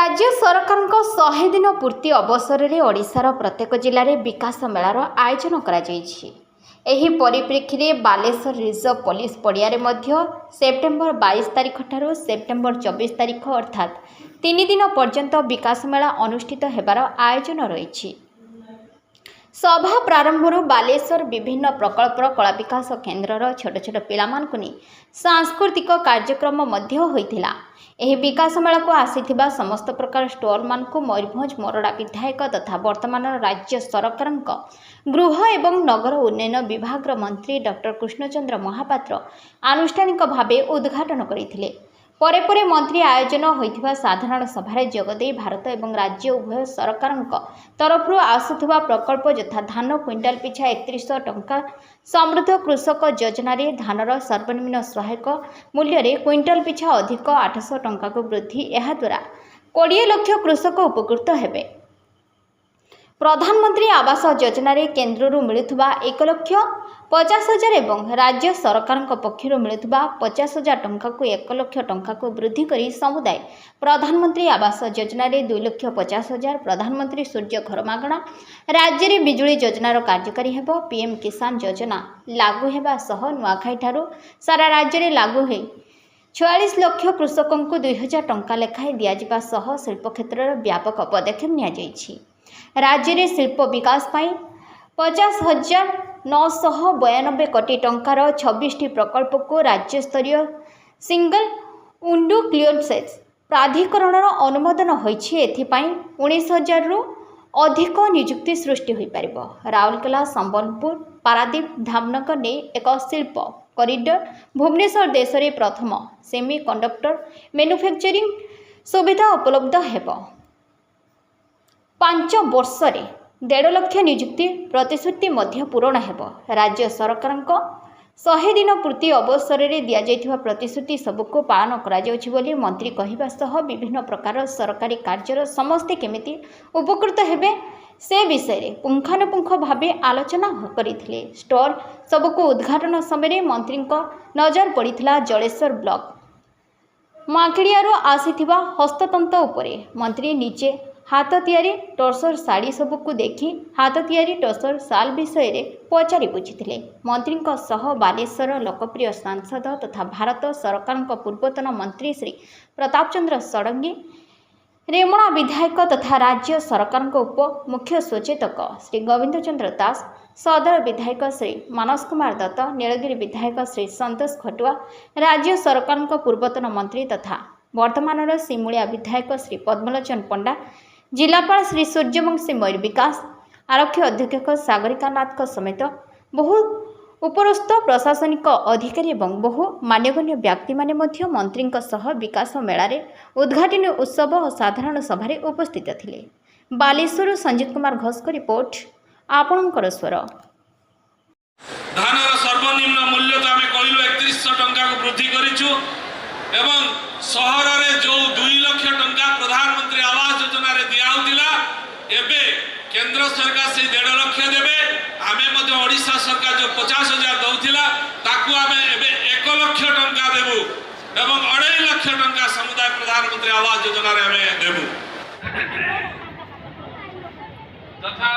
राज्य सरकार 100 दिन पूर्ति अवसर में ओडिशार प्रत्येक जिले में विकास मेलार आयोजन एही परिप्रेक्षी में बालेश्वर रिजर्व पुलिस पड़िया सेप्टेम्बर 22 तारिख ठारू सेप्टेम्बर 24 तारिख अर्थात 3 दिन पर्यंत विकास मेला अनुष्ठित हेबार आयोजन रही। सभा प्रारंभ बालेश्वर विभिन्न प्रकल्पर कला विकास केन्द्र छोट छोट पिलामानकु नहीं सांस्कृतिक कार्यक्रम होइथिला। एही विकास मेला को आसीथिबा समस्त प्रकार स्टॉल मान को मयूरभंज मोरडा विधायक तथा वर्तमान राज्य सरकार गृह एवं नगर उन्नयन विभाग मंत्री डॉक्टर कृष्णचंद्र महापात्र आनुष्ठानिक भावे उद्घाटन करथिले। परे परे मंत्री आयोजन होइथिबा साधारण सभा जोगदे भारत एवं राज्य उभय सरकार तरफ आसुथिबा प्रकल्प यथा धान क्विंटाल पिछा 3100 टंका, समृद्ध कृषक योजना रे धानर सर्वनिम्न सहायक मूल्य रे क्विंटाल पिछा अधिक 800 टंका को वृद्धि, यह द्वारा 20 लाख कृषक उपकृत हेबे। प्रधानमंत्री आवास योजना रे केन्द्ररू मिलुथुबा 1,50,000 एवं राज्य सरकार पक्षर मिलुथुबा 50,000 टंका को 1 लाख टंका को वृद्धि करी समुदाय प्रधानमंत्री आवास योजना रे 2,50,000, प्रधानमंत्री सूर्य घर मागणा, राज्य रे बिजुली योजनार कार्यकारी हेबो। पीएम किसान योजना लागू हेबा सह नुआखाई ठारू सारा राज्य रे लागू हे 46 लाख कृषकों को 2,000 टंका लेखाएं दियाजिबा सह शिल्प क्षेत्र में व्यापक पदक्षेप निया जायछि। राज्य में शिल्प विकास पाई 50,992 कोटी टंकार 26 प्रकल्प को राज्य स्तरीय सिंगल विंडो क्लियरेंस प्राधिकरण अनुमोदन होइछि। एथिपाई 19,000 रु अधिक नियुक्ति सृष्टि होई परिबो। राउरकेला, संबलपुर, पारादीप, धामनगर ने एक शिल्प कॉरिडोर, भुवनेश्वर देश में प्रथम सेमी कंडक्टर मैन्युफैक्चरिंग सुविधा उपलब्ध हेबो। 5 वर्ष रे 1.5 लाख नियुक्ति प्रतिश्रुति मध्य पूरण हेबो। राज्य सरकार 100 दिन पूर्ति अवसर में दिया जाइथिबा प्रतिश्रुति सबको पालन करा जाउछि बोली मंत्री कहिबा सह विभिन्न प्रकार सरकारी कार्यर समस्ते केमिति उपकृत हेबे से विषय रे पुंखानुपुंख भावे आलोचना करिथिले। स्टॉल सबको उद्घाटन समय मंत्री नजर पड़िथिला जलेश्वर ब्लॉक माखिड़ियारो आसीथिबा हस्ततंत्र उपरे। मंत्री नीचे हाथ तियारी टसर साड़ी सबको देखि हाथ तियारी टसर साल विषय रे पचारि बुझिथिले। मंत्री सह बालेश्वर लोकप्रिय सांसद तथा भारत सरकार पूर्वतन मंत्री श्री प्रताप चंद्र षडंगी, रेमुणा विधायक तथा राज्य सरकार उप मुख्य सचेतक श्री गोविंद चंद्र दास, सदर विधायक श्री मानस कुमार दत्त, नीलगिरी विधायक श्री संतोष खटुआ, राज्य सरकार पूर्वतन मंत्री तथा वर्तमान सिमुलिया विधायक श्री पद्मलोचन पंडा, जिलापाल श्री सूर्यवंशी मयूर विकास, आरक्षी अधीक्षक सागरिका नाथ समेत बहु उपरस्थ प्रशासनिक अधिकारी और बहु मान्यगण्य व्यक्ति माने मध्य मंत्री सह विकास मेलारे उद्घाटन उत्सव और साधारण सभा उपस्थित थिले। बालेश्वर संजीत कुमार घोष को रिपोर्ट, आपणकर स्वर। धानर सर्वनिम्न मूल्य तो आम कहलु 3100 टंका को वृद्धि करिछु एवं सहर रे जो 2 लाख टंका प्रधानमंत्री आवास योजना रे दियाउतिला एबे केंद्र सरकार से 1.5 लाख देबे। आमे मध्य ओडिशा सरकार जो 50,000 दउतिला ताकू आमे एबे 1 लाख टंका देबु एवं 2.5 लाख टंका समुदाय प्रधानमंत्री आवास योजना रे आमे देबु तथा